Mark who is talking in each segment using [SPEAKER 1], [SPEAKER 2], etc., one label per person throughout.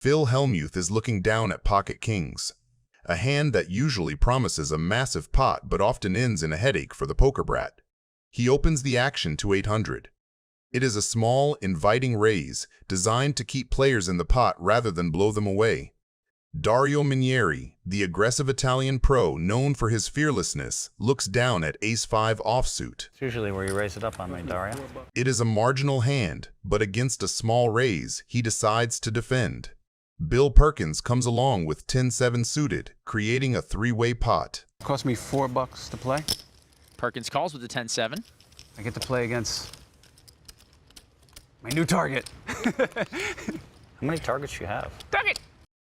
[SPEAKER 1] Phil Hellmuth is looking down at pocket kings, a hand that usually promises a massive pot but often ends in a headache for the poker brat. He opens the action to 800. It is a small, inviting raise designed to keep players in the pot rather than blow them away. Dario Minieri, the aggressive Italian pro known for his fearlessness, looks down at ace-5 offsuit.
[SPEAKER 2] It's usually where you raise it up on me, Dario.
[SPEAKER 1] It is a marginal hand, but against a small raise, he decides to defend. Bill Perkins comes along with 10-7 suited, creating a three-way pot.
[SPEAKER 3] It cost me $4 to play.
[SPEAKER 4] Perkins calls with the 10-7.
[SPEAKER 3] I get to play against my new target.
[SPEAKER 2] How many targets you have?
[SPEAKER 4] Target!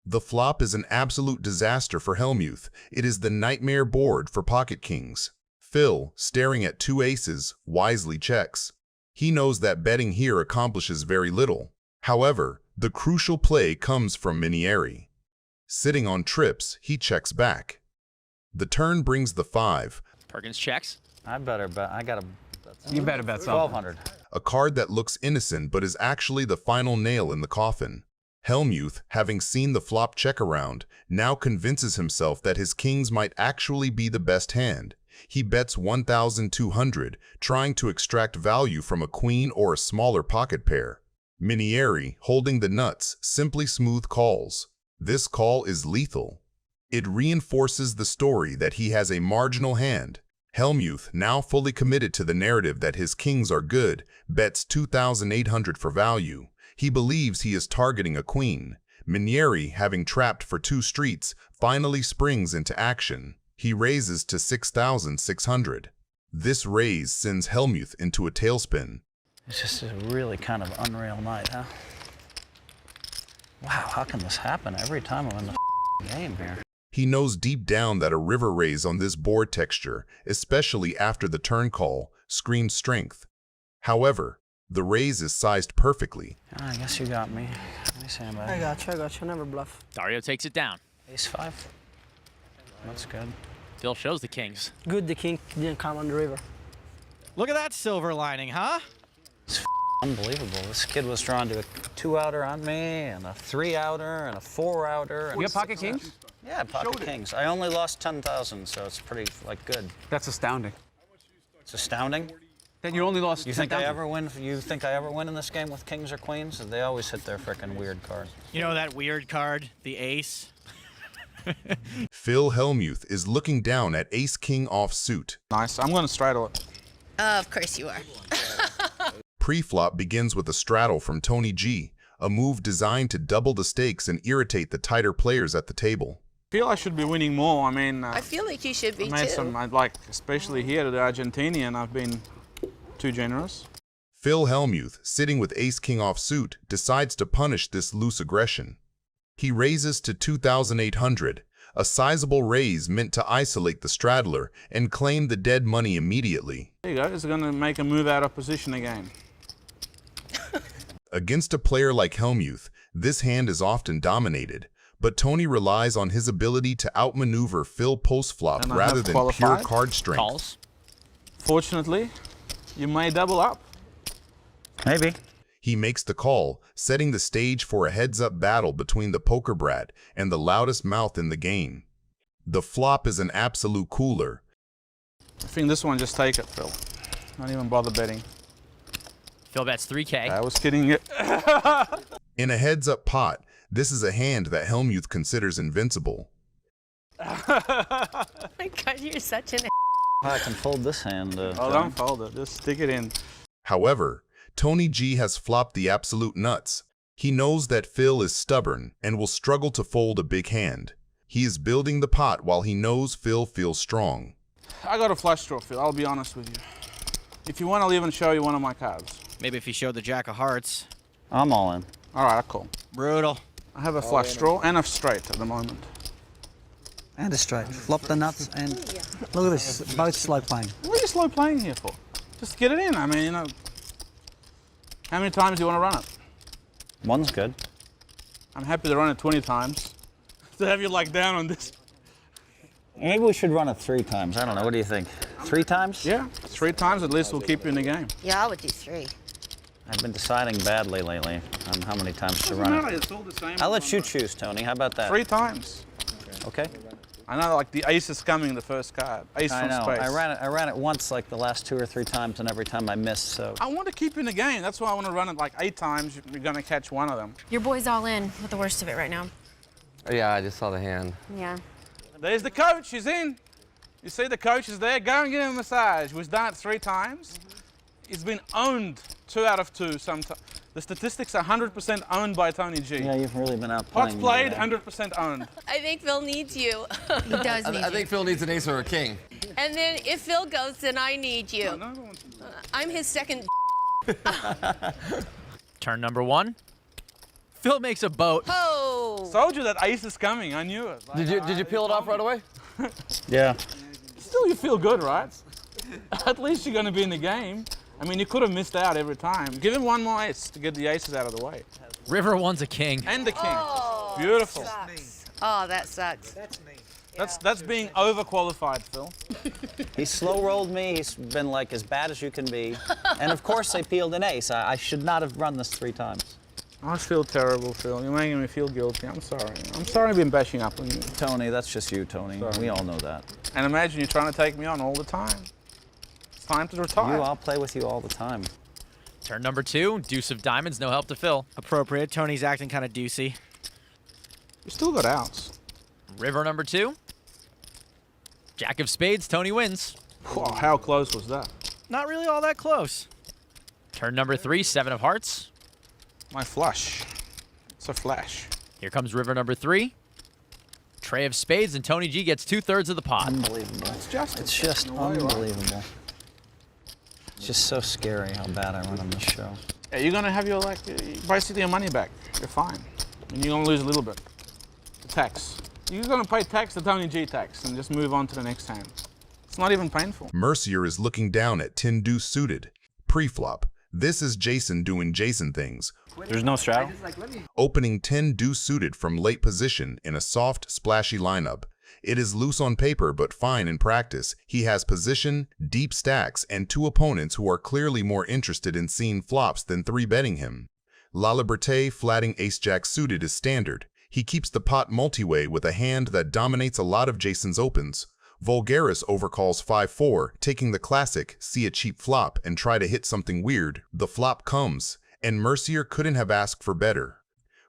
[SPEAKER 1] The flop is an absolute disaster for Hellmuth. It is the nightmare board for pocket kings. Phil, staring at two aces, wisely checks. He knows that betting here accomplishes very little. However, the crucial play comes from Minieri. Sitting on trips, he checks back. The turn brings the 5.
[SPEAKER 4] Perkins checks.
[SPEAKER 2] I better bet. I gotta bet.
[SPEAKER 3] You better bet something.
[SPEAKER 2] 1,200.
[SPEAKER 1] A card that looks innocent but is actually the final nail in the coffin. Hellmuth, having seen the flop check around, now convinces himself that his kings might actually be the best hand. He bets 1,200, trying to extract value from a queen or a smaller pocket pair. Minieri, holding the nuts, simply smooth calls. This call is lethal. It reinforces the story that he has a marginal hand. Hellmuth, now fully committed to the narrative that his kings are good, bets 2,800 for value. He believes he is targeting a queen. Minieri, having trapped for 2 streets, finally springs into action. He raises to 6,600. This raise sends Hellmuth into a tailspin.
[SPEAKER 2] It's just a really kind of unreal night, huh? Wow, how can this happen every time I'm in the game here?
[SPEAKER 1] He knows deep down that a river raise on this board texture, especially after the turn call, screams strength. However, the raise is sized perfectly.
[SPEAKER 2] I guess you got me. Let me see, buddy.
[SPEAKER 5] I got you. Never bluff.
[SPEAKER 4] Dario takes it down.
[SPEAKER 2] Ace-5. That's good.
[SPEAKER 4] Phil shows the kings.
[SPEAKER 5] Good, the king didn't come on the river.
[SPEAKER 6] Look at that silver lining, huh?
[SPEAKER 2] It's unbelievable. This kid was drawn to a 2-outer on me, and a 3-outer, and a 4-outer.
[SPEAKER 3] You have pocket kings?
[SPEAKER 2] Yeah, pocket kings. I only lost 10,000, so it's pretty, good.
[SPEAKER 3] That's astounding.
[SPEAKER 2] It's astounding.
[SPEAKER 3] Then you only lost
[SPEAKER 2] You think I
[SPEAKER 3] 10,000.
[SPEAKER 2] ever win? You think I ever win in this game with kings or queens? They always hit their frickin' weird card.
[SPEAKER 6] You know that weird card, the ace?
[SPEAKER 1] Phil Hellmuth is looking down at ace-king offsuit.
[SPEAKER 3] Nice. I'm going to straddle it.
[SPEAKER 7] Of course you are.
[SPEAKER 1] Pre-flop begins with a straddle from Tony G, a move designed to double the stakes and irritate the tighter players at the table.
[SPEAKER 8] I feel I should be winning more. I mean,
[SPEAKER 7] I feel like you should be
[SPEAKER 8] I made
[SPEAKER 7] too.
[SPEAKER 8] especially here to the Argentinian, I've been too generous.
[SPEAKER 1] Phil Hellmuth, sitting with ace-king offsuit, decides to punish this loose aggression. He raises to 2,800, a sizable raise meant to isolate the straddler and claim the dead money immediately.
[SPEAKER 8] There you go, it's going to make a move out of position again.
[SPEAKER 1] Against a player like Hellmuth, this hand is often dominated, but Tony relies on his ability to outmaneuver Phil post-flop
[SPEAKER 8] And I
[SPEAKER 1] rather
[SPEAKER 8] have
[SPEAKER 1] than
[SPEAKER 8] qualified.
[SPEAKER 1] pure card strength.
[SPEAKER 4] Calls.
[SPEAKER 8] Fortunately, you may double up.
[SPEAKER 2] Maybe.
[SPEAKER 1] He makes the call, setting the stage for a heads-up battle between the poker brat and the loudest mouth in the game. The flop is an absolute cooler.
[SPEAKER 8] I think this one, just take it, Phil. Not even bother betting.
[SPEAKER 4] Phil bets 3K.
[SPEAKER 8] I was kidding you.
[SPEAKER 1] In a heads-up pot, this is a hand that Hellmuth considers invincible.
[SPEAKER 7] Oh my God, you're such an
[SPEAKER 2] I can fold this hand.
[SPEAKER 8] Oh, don't fold it. Just stick it in.
[SPEAKER 1] However, Tony G has flopped the absolute nuts. He knows that Phil is stubborn and will struggle to fold a big hand. He is building the pot while he knows Phil feels strong.
[SPEAKER 8] I got a flush draw, Phil. I'll be honest with you. If you want, I'll even show you one of my cards.
[SPEAKER 6] Maybe if he showed the jack of hearts.
[SPEAKER 2] I'm all in.
[SPEAKER 8] All right, cool.
[SPEAKER 6] Brutal.
[SPEAKER 8] I have a flush draw and a straight at the moment.
[SPEAKER 9] And a straight. Flop the nuts and look at this, both slow playing.
[SPEAKER 8] What are you slow playing here for? Just get it in. I mean, how many times do you want to run it?
[SPEAKER 2] One's good.
[SPEAKER 8] I'm happy to run it 20 times. To have you down on this.
[SPEAKER 2] Maybe we should run it 3 times. I don't know. What do you think? 3 times?
[SPEAKER 8] Yeah, 3 times at least will keep you in the game.
[SPEAKER 7] Yeah, I would do 3.
[SPEAKER 2] I've been deciding badly lately on how many times to
[SPEAKER 8] Doesn't
[SPEAKER 2] run
[SPEAKER 8] matter,
[SPEAKER 2] it.
[SPEAKER 8] it's all the same.
[SPEAKER 2] I'll let you choose, Tony. How about that?
[SPEAKER 8] 3 times.
[SPEAKER 2] Okay.
[SPEAKER 8] I know, like the ace is coming, the first card. Ace
[SPEAKER 2] I
[SPEAKER 8] from
[SPEAKER 2] know.
[SPEAKER 8] space.
[SPEAKER 2] I ran it once, like the last 2 or 3 times, and every time I missed. So
[SPEAKER 8] I want to keep in the game. That's why I want to run it like 8 times. You're going to catch one of them.
[SPEAKER 7] Your boy's all in with the worst of it right now.
[SPEAKER 10] Yeah, I just saw the hand.
[SPEAKER 7] Yeah.
[SPEAKER 8] There's the coach. He's in. You see the coach is there. Go and give him a massage. We've done it 3 times. He's been owned 2 out of 2 sometimes. The statistics are 100% owned by Tony G.
[SPEAKER 2] yeah, you've really been out
[SPEAKER 8] Pots
[SPEAKER 2] playing.
[SPEAKER 8] played, 100% owned.
[SPEAKER 7] I think Phil needs you. He does need
[SPEAKER 10] I think Phil needs an ace or a king.
[SPEAKER 7] And then if Phil goes, then I need you.
[SPEAKER 8] No, no,
[SPEAKER 7] I'm his second.
[SPEAKER 4] Turn number 1. Phil makes a boat.
[SPEAKER 7] Oh!
[SPEAKER 8] told you that ace is coming. I knew it. Like,
[SPEAKER 10] Did you peel it off right away?
[SPEAKER 2] Yeah.
[SPEAKER 8] Still, you feel good, right? At least you're going to be in the game. I mean, you could have missed out every time. Give him one more ace to get the aces out of the way.
[SPEAKER 4] River one's a king.
[SPEAKER 8] And the king.
[SPEAKER 7] Oh,
[SPEAKER 8] Beautiful.
[SPEAKER 7] Sucks. Oh, that sucks.
[SPEAKER 8] That's being overqualified, Phil.
[SPEAKER 2] He slow rolled me. He's been like as bad as you can be. And of course they peeled an ace. I should not have run this 3 times.
[SPEAKER 8] I feel terrible, Phil. You're making me feel guilty. I'm sorry. I'm sorry I've been bashing up on you.
[SPEAKER 2] Tony, that's just you, Tony.
[SPEAKER 8] Sorry.
[SPEAKER 2] We all know that.
[SPEAKER 8] And imagine you're trying to take me on all the time. It's time to retire.
[SPEAKER 2] I'll play with you all the time.
[SPEAKER 4] Turn number 2, deuce of diamonds, no help to Phil.
[SPEAKER 6] Appropriate. Tony's acting kind of deucey.
[SPEAKER 8] You still got outs.
[SPEAKER 4] River number 2, jack of spades, Tony wins.
[SPEAKER 8] Whoa, how close was that?
[SPEAKER 6] Not really all that close.
[SPEAKER 4] Turn number 3, 7 of hearts.
[SPEAKER 8] My flush. It's a flash.
[SPEAKER 4] Here comes river number 3, tray of spades, and Tony G gets 2/3 of the pot.
[SPEAKER 2] Unbelievable.
[SPEAKER 8] It's just
[SPEAKER 2] unbelievable. It's just so scary how bad I run on this show.
[SPEAKER 8] Yeah, you're gonna have your basically your money back. You're fine. And you're gonna lose a little bit. The tax. You're gonna pay tax, the Tony G tax, and just move on to the next hand. It's not even painful.
[SPEAKER 1] Mercier is looking down at 10 deuce suited. Pre-flop. This is Jason doing Jason things.
[SPEAKER 3] There's no straddle?
[SPEAKER 1] Opening 10 deuce suited from late position in a soft, splashy lineup. It is loose on paper but fine in practice. He has position, deep stacks, and 2 opponents who are clearly more interested in seeing flops than 3-betting him. Laliberte flatting ace-jack suited is standard. He keeps the pot multi-way with a hand that dominates a lot of Jason's opens. Vulgaris overcalls 5-4, taking the classic, see a cheap flop and try to hit something weird. The flop comes, and Mercier couldn't have asked for better.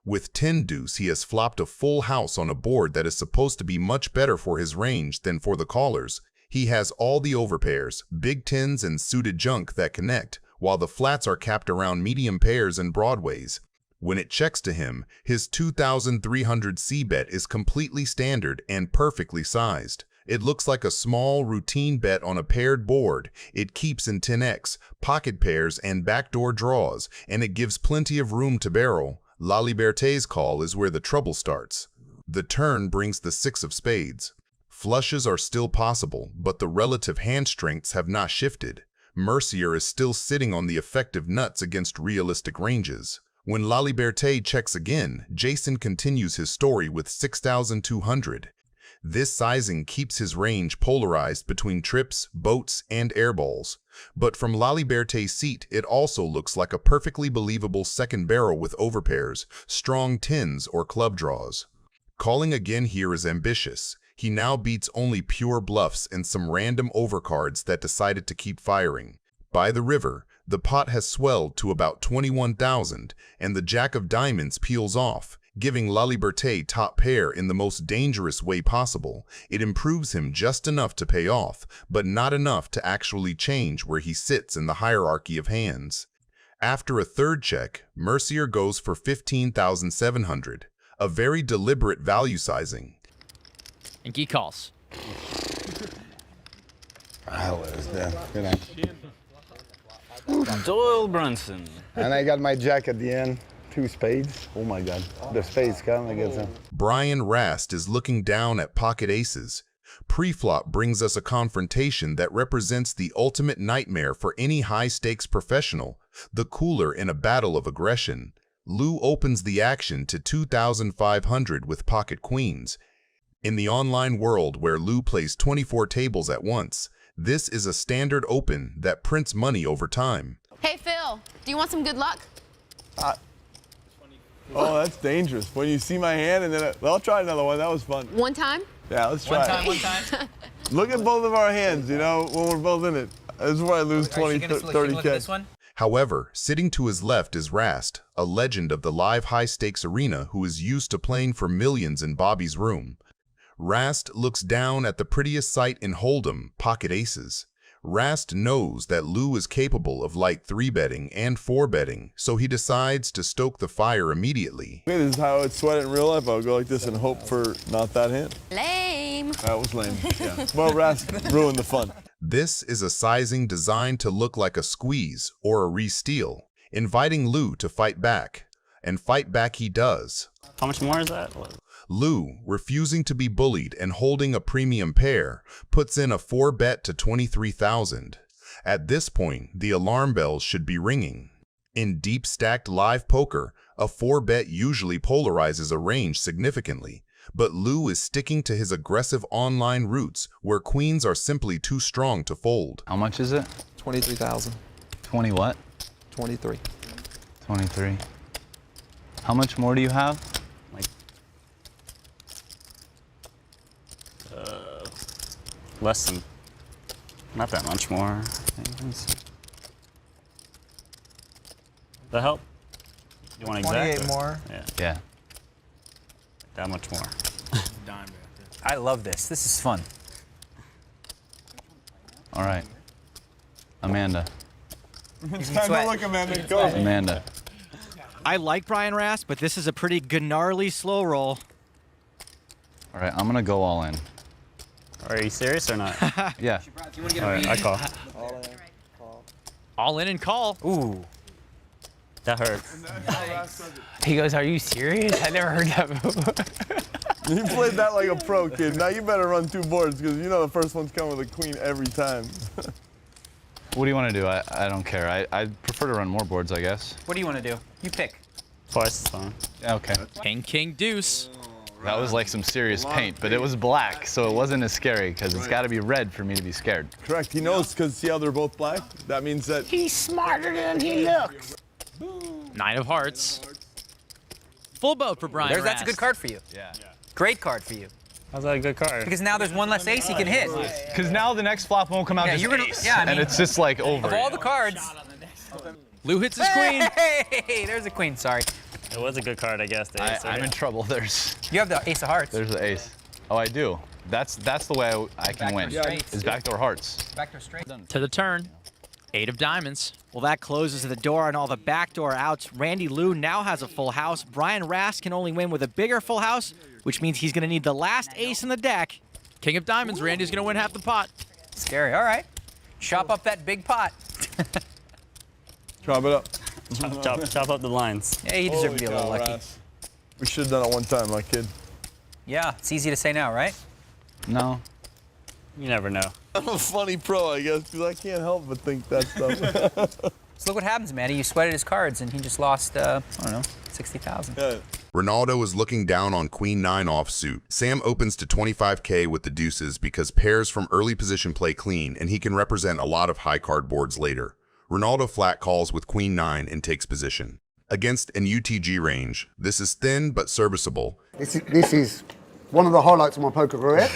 [SPEAKER 1] With 10 deuce, he has flopped a full house on a board that is supposed to be much better for his range than for the callers. He has all the overpairs, big tens and suited junk that connect, while the flats are capped around medium pairs and broadways. When it checks to him, his 2,300 C-bet is completely standard and perfectly sized. It looks like a small, routine bet on a paired board. It keeps in 10x, pocket pairs, and backdoor draws, and it gives plenty of room to barrel. Laliberte's call is where the trouble starts. The turn brings the 6 of spades. Flushes are still possible, but the relative hand strengths have not shifted. Mercier is still sitting on the effective nuts against realistic ranges. When Laliberte checks again, Jason continues his story with 6,200. This sizing keeps his range polarized between trips, boats, and airballs. But from Laliberte's seat, it also looks like a perfectly believable second barrel with overpairs, strong tens, or club draws. Calling again here is ambitious. He now beats only pure bluffs and some random overcards that decided to keep firing. By the river, the pot has swelled to about 21,000, and the jack of diamonds peels off, giving Laliberte top pair in the most dangerous way possible. It improves him just enough to pay off, but not enough to actually change where he sits in the hierarchy of hands. After a third check, Mercier goes for 15,700, a very deliberate value sizing.
[SPEAKER 4] And he calls.
[SPEAKER 11] I was there, you know.
[SPEAKER 3] Doyle Brunson.
[SPEAKER 11] And I got my jack at the end. 2 spades. Oh my God. The spades come against him.
[SPEAKER 1] Brian Rast is looking down at pocket aces. Pre-flop brings us a confrontation that represents the ultimate nightmare for any high-stakes professional, the cooler in a battle of aggression. Lou opens the action to 2,500 with pocket queens. In the online world where Lou plays 24 tables at once, this is a standard open that prints money over time.
[SPEAKER 7] Hey, Phil. go. Do you want some good luck?
[SPEAKER 11] Oh, that's dangerous. When you see my hand and then I'll try another one. That was fun.
[SPEAKER 7] One time?
[SPEAKER 11] Yeah, let's try it.
[SPEAKER 4] One time.
[SPEAKER 11] Look at both of our hands, you know, when we're both in it. This is where I lose 20, 30K.
[SPEAKER 1] However, sitting to his left is Rast, a legend of the live high-stakes arena who is used to playing for millions in Bobby's room. Rast looks down at the prettiest sight in Holdem, pocket aces. Rast knows that Lou is capable of light 3-betting and 4-betting, so he decides to stoke the fire immediately.
[SPEAKER 11] Okay, this is how I would sweat it in real life. I would go like this and hope for not that hand.
[SPEAKER 7] Lame.
[SPEAKER 11] That was lame, yeah. Well, Rast ruined the fun.
[SPEAKER 1] This is a sizing designed to look like a squeeze or a re-steal, inviting Lou to fight back. And fight back he does.
[SPEAKER 2] How much more is that?
[SPEAKER 1] Lou, refusing to be bullied and holding a premium pair, puts in a 4-bet to 23,000. At this point, the alarm bells should be ringing. In deep stacked live poker, a 4-bet usually polarizes a range significantly, but Lou is sticking to his aggressive online roots where queens are simply too strong to fold.
[SPEAKER 3] How much is it?
[SPEAKER 10] 23,000.
[SPEAKER 3] 20 what?
[SPEAKER 10] 23.
[SPEAKER 3] 23. How much more do you have?
[SPEAKER 2] Less than, not that much more. That help? You want exact?
[SPEAKER 9] 28 more.
[SPEAKER 3] Yeah.
[SPEAKER 2] That much more.
[SPEAKER 6] I love this. This is fun.
[SPEAKER 3] All right. Amanda.
[SPEAKER 11] It's time to look, Amanda. Go.
[SPEAKER 3] Amanda.
[SPEAKER 6] I like Brian Rast, but this is a pretty gnarly slow roll.
[SPEAKER 3] All right, I'm gonna go all in.
[SPEAKER 2] Are you serious or not?
[SPEAKER 3] Yeah.
[SPEAKER 2] All right, I call.
[SPEAKER 4] All in and call.
[SPEAKER 6] Ooh.
[SPEAKER 2] That hurt.
[SPEAKER 6] He goes, are you serious? I never heard that before.
[SPEAKER 11] You played that like a pro, kid. Now you better run 2 boards because you know the first one's coming with a queen every time.
[SPEAKER 3] What do you want to do? I don't care. I'd prefer to run more boards, I guess.
[SPEAKER 6] What do you want to do? You pick.
[SPEAKER 2] Twice is fine.
[SPEAKER 3] Okay.
[SPEAKER 4] King, king, deuce.
[SPEAKER 3] That was like some serious paint, but it was black, so it wasn't as scary because it's got to be red for me to be scared.
[SPEAKER 11] Correct. He knows because see how they're both black? That means that
[SPEAKER 5] He's smarter than he looks.
[SPEAKER 4] 9 of hearts. Full boat for Brian Rast.
[SPEAKER 6] That's a good card for you.
[SPEAKER 3] Yeah.
[SPEAKER 6] Great card for you.
[SPEAKER 2] How's that a good card?
[SPEAKER 6] Because now there's one less ace he can hit.
[SPEAKER 3] Because now the next flop won't come out just ace, and it's just like over.
[SPEAKER 6] Of all the cards.
[SPEAKER 4] Lou hits his queen.
[SPEAKER 6] Hey, there's a queen, sorry.
[SPEAKER 2] It was a good card, I guess.
[SPEAKER 3] I'm in trouble.
[SPEAKER 6] You have the ace of hearts.
[SPEAKER 3] There's the ace. Oh, I do. That's the way I can win. Is backdoor hearts.
[SPEAKER 6] Backdoor straight.
[SPEAKER 4] To the turn. 8 of diamonds.
[SPEAKER 6] Well, that closes the door on all the backdoor outs. Randy Lou now has a full house. Brian Rast can only win with a bigger full house, which means he's going to need the last ace in the deck.
[SPEAKER 4] King of diamonds. Randy's going to win half the pot.
[SPEAKER 6] Scary. All right. Chop up that big pot.
[SPEAKER 11] chop it up.
[SPEAKER 2] Chop up the lines.
[SPEAKER 6] Yeah, he deserved to be a little lucky.
[SPEAKER 11] Rast. We should have done it one time, my kid.
[SPEAKER 6] Yeah, it's easy to say now, right?
[SPEAKER 3] No.
[SPEAKER 2] You never know.
[SPEAKER 11] I'm a funny pro, I guess, because I can't help but think that stuff.
[SPEAKER 6] So look what happens, Manny. You sweated his cards, and he just lost, I don't know, 60,000.
[SPEAKER 11] Yeah.
[SPEAKER 1] Ronaldo is looking down on Queen 9 offsuit. Sam opens to 25K with the deuces because pairs from early position play clean, and he can represent a lot of high card boards later. Ronaldo flat calls with Queen 9 and takes position. Against an UTG range, this is thin but serviceable.
[SPEAKER 12] This is one of the highlights of my poker career.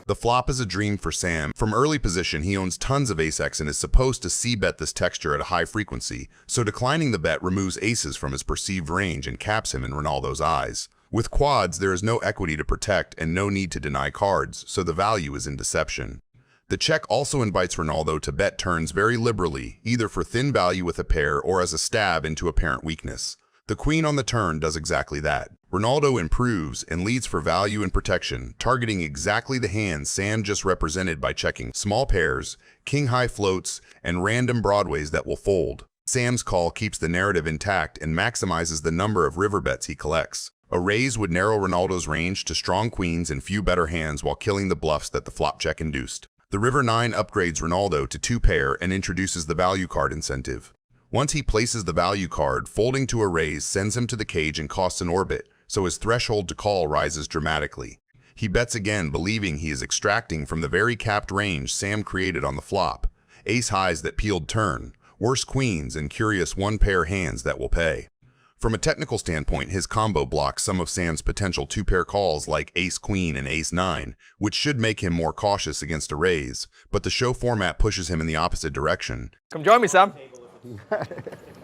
[SPEAKER 1] The flop is a dream for Sam. From early position, he owns tons of ace-x and is supposed to c-bet this texture at a high frequency, so declining the bet removes aces from his perceived range and caps him in Ronaldo's eyes. With quads, there is no equity to protect and no need to deny cards, so the value is in deception. The check also invites Ronaldo to bet turns very liberally, either for thin value with a pair or as a stab into apparent weakness. The queen on the turn does exactly that. Ronaldo improves and leads for value and protection, targeting exactly the hands Sam just represented by checking small pairs, king-high floats, and random broadways that will fold. Sam's call keeps the narrative intact and maximizes the number of river bets he collects. A raise would narrow Ronaldo's range to strong queens and few better hands while killing the bluffs that the flop check induced. The river 9 upgrades Ronaldo to 2 pair and introduces the value card incentive. Once he places the value card, folding to a raise sends him to the cage and costs an orbit, so his threshold to call rises dramatically. He bets again, believing he is extracting from the very capped range Sam created on the flop. Ace highs that peeled turn, worse queens, and curious one-pair hands that will pay. From a technical standpoint, his combo blocks some of Sam's potential two-pair calls like ace-queen and ace-9, which should make him more cautious against a raise, but the show format pushes him in the opposite direction.
[SPEAKER 13] Come join me, Sam.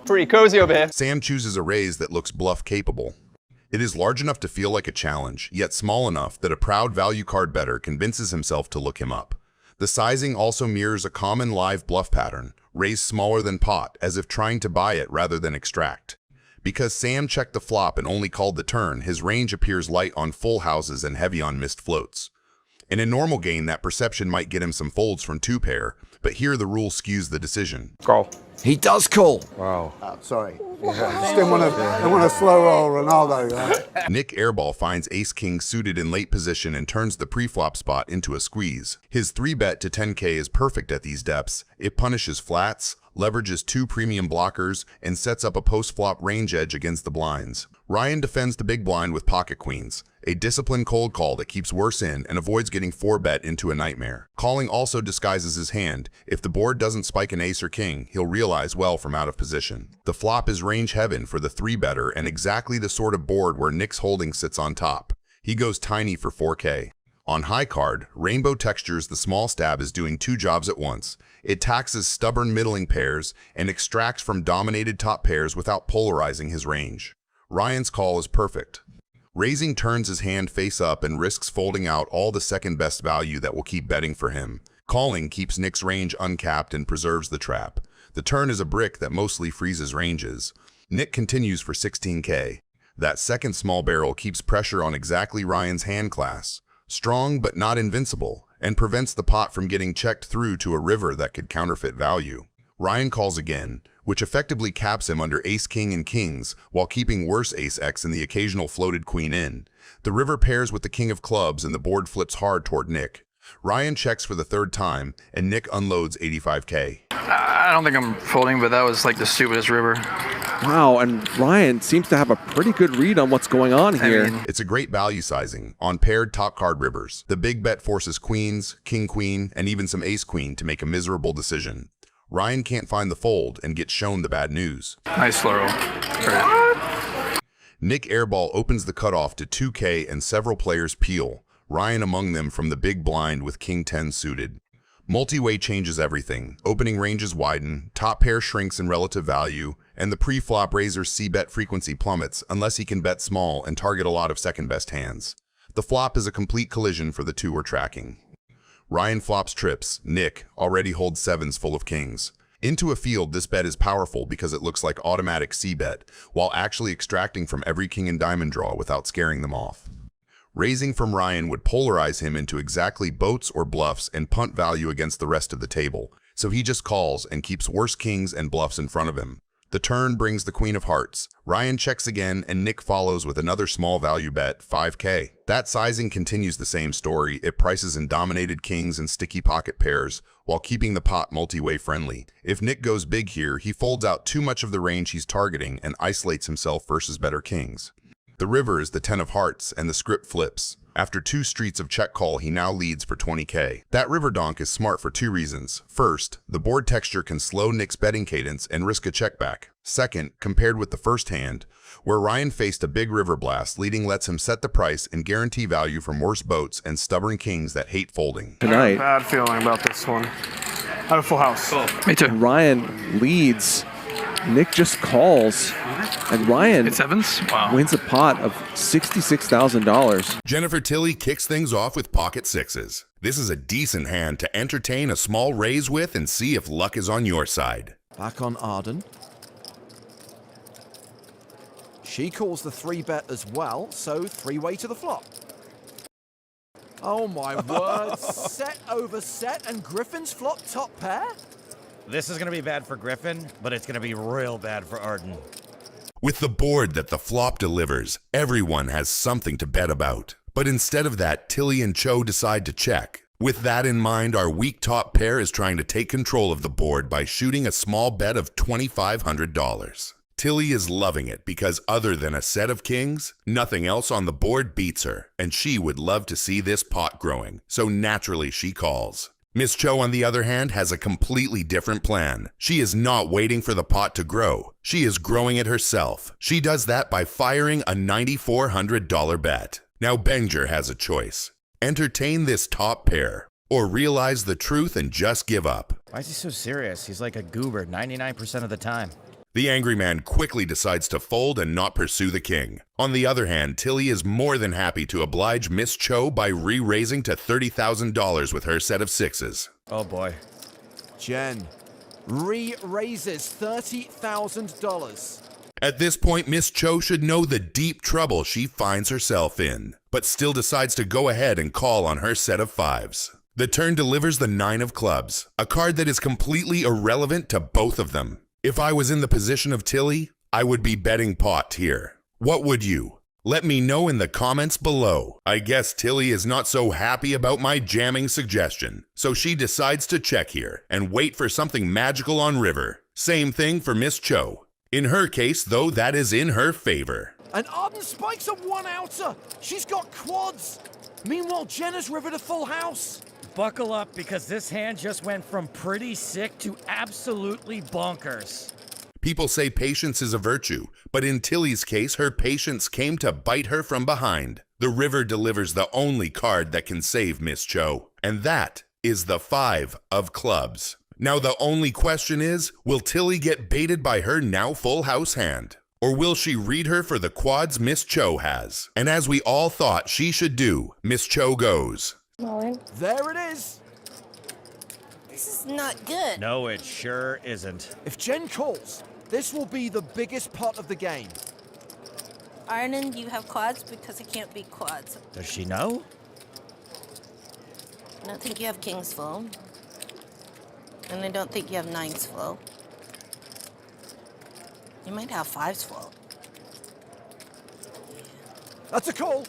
[SPEAKER 13] Pretty cozy over here.
[SPEAKER 1] Sam chooses a raise that looks bluff-capable. It is large enough to feel like a challenge, yet small enough that a proud value card bettor convinces himself to look him up. The sizing also mirrors a common live bluff pattern, raise smaller than pot, as if trying to buy it rather than extract. Because Sam checked the flop and only called the turn, his range appears light on full houses and heavy on missed floats. In a normal game, that perception might get him some folds from two-pair, but here the rule skews the decision.
[SPEAKER 13] Call.
[SPEAKER 4] He does call.
[SPEAKER 11] Wow.
[SPEAKER 12] Sorry. Just didn't want to slow roll Ronaldo. Right?
[SPEAKER 1] Nick Airball finds ace-king suited in late position and turns the pre-flop spot into a squeeze. His 3-bet to 10K is perfect at these depths. It punishes flats, leverages 2 premium blockers, and sets up a post-flop range edge against the blinds. Ryan defends the big blind with pocket queens, a disciplined cold call that keeps worse in and avoids getting 4-bet into a nightmare. Calling also disguises his hand. If the board doesn't spike an ace or king, he'll realize well from out of position. The flop is range heaven for the 3-better and exactly the sort of board where Nick's holding sits on top. He goes tiny for 4K. On high card, Rainbow textures the small stab is doing 2 jobs at once. It taxes stubborn middling pairs and extracts from dominated top pairs without polarizing his range. Ryan's call is perfect. Raising turns his hand face up and risks folding out all the second best value that will keep betting for him. Calling keeps Nick's range uncapped and preserves the trap. The turn is a brick that mostly freezes ranges. Nick continues for 16K. That second small barrel keeps pressure on exactly Ryan's hand class. Strong but not invincible, and prevents the pot from getting checked through to a river that could counterfeit value. Ryan calls again, which effectively caps him under ace-king and kings, while keeping worse ace-x and the occasional floated queen in. The river pairs with the king of clubs and the board flips hard toward Nick. Ryan checks for the 3rd time, and Nick unloads 85K.
[SPEAKER 13] I don't think I'm folding, but that was like the stupidest river.
[SPEAKER 10] Wow, and Ryan seems to have a pretty good read on what's going on here.
[SPEAKER 1] It's a great value sizing on paired top card rivers. The big bet forces queens, king-queen, and even some ace-queen to make a miserable decision. Ryan can't find the fold and gets shown the bad news.
[SPEAKER 13] Nice slow roll.
[SPEAKER 1] Nick Airball opens the cutoff to 2K and several players peel, Ryan among them from the big blind with king 10 suited. Multi-way changes everything. Opening ranges widen, top pair shrinks in relative value, and the pre-flop raiser's c-bet frequency plummets unless he can bet small and target a lot of second-best hands. The flop is a complete collision for the two we're tracking. Ryan flops trips. Nick already holds 7s full of kings. Into a field, this bet is powerful because it looks like automatic c-bet, while actually extracting from every king and diamond draw without scaring them off. Raising from Ryan would polarize him into exactly boats or bluffs and punt value against the rest of the table, so he just calls and keeps worse kings and bluffs in front of him. The turn brings the queen of hearts. Ryan checks again, and Nick follows with another small value bet, 5K. That sizing continues the same story. It prices in dominated kings and sticky pocket pairs, while keeping the pot multi-way friendly. If Nick goes big here, he folds out too much of the range he's targeting and isolates himself versus better kings. The river is the 10 of hearts, and the script flips. After 2 streets of check call, he now leads for 20K. That river donk is smart for 2 reasons. First, the board texture can slow Nick's betting cadence and risk a check back. Second, compared with the first hand, where Ryan faced a big river blast, leading lets him set the price and guarantee value from worse boats and stubborn kings that hate folding.
[SPEAKER 13] Tonight. Bad feeling about this one. I have a full house. Cool. Me too.
[SPEAKER 10] Ryan leads. Nick just calls, and Ryan wins a pot of $66,000.
[SPEAKER 1] Jennifer Tilly kicks things off with pocket 6s. This is a decent hand to entertain a small raise with and see if luck is on your side.
[SPEAKER 4] Back on Arden. She calls the 3-bet as well, so 3-way to the flop. Oh my word, set over set and Griffin's flop top pair?
[SPEAKER 14] This is going to be bad for Griffin, but it's going to be real bad for Arden.
[SPEAKER 1] With the board that the flop delivers, everyone has something to bet about. But instead of that, Tilly and Cho decide to check. With that in mind, our weak top pair is trying to take control of the board by shooting a small bet of $2,500. Tilly is loving it because other than a set of kings, nothing else on the board beats her, and she would love to see this pot growing, so naturally she calls. Miss Cho, on the other hand, has a completely different plan. She is not waiting for the pot to grow. She is growing it herself. She does that by firing a $9,400 bet. Now Benger has a choice. Entertain this top pair, or realize the truth and just give up.
[SPEAKER 14] Why is he so serious? He's like a goober 99% of the time.
[SPEAKER 1] The angry man quickly decides to fold and not pursue the king. On the other hand, Tilly is more than happy to oblige Miss Cho by re-raising to $30,000 with her set of sixes.
[SPEAKER 14] Oh boy.
[SPEAKER 4] Jen re-raises $30,000.
[SPEAKER 1] At this point, Miss Cho should know the deep trouble she finds herself in, but still decides to go ahead and call on her set of fives. The turn delivers the 9 of clubs, a card that is completely irrelevant to both of them. If I was in the position of Tilly, I would be betting pot here. What would you? Let me know in the comments below. I guess Tilly is not so happy about my jamming suggestion, so she decides to check here and wait for something magical on river. Same thing for Miss Cho. In her case, though, that is in her favor.
[SPEAKER 4] And Arden spikes a one-outer. She's got quads. Meanwhile, Jen has rivered a full house.
[SPEAKER 14] Buckle up, because this hand just went from pretty sick to absolutely bonkers.
[SPEAKER 1] People say patience is a virtue, but in Tilly's case, her patience came to bite her from behind. The river delivers the only card that can save Miss Cho, and that is the 5 of clubs. Now the only question is, will Tilly get baited by her now full house hand? Or will she read her for the quads Miss Cho has? And as we all thought she should do, Miss Cho goes.
[SPEAKER 4] There it is.
[SPEAKER 7] This is not good.
[SPEAKER 14] No, it sure isn't.
[SPEAKER 4] If Jen calls, this will be the biggest pot of the game.
[SPEAKER 7] Arnon, you have quads because it can't be quads.
[SPEAKER 14] Does she know?
[SPEAKER 7] I don't think you have kings full. And I don't think you have nines full. You might have fives full.
[SPEAKER 4] That's a call.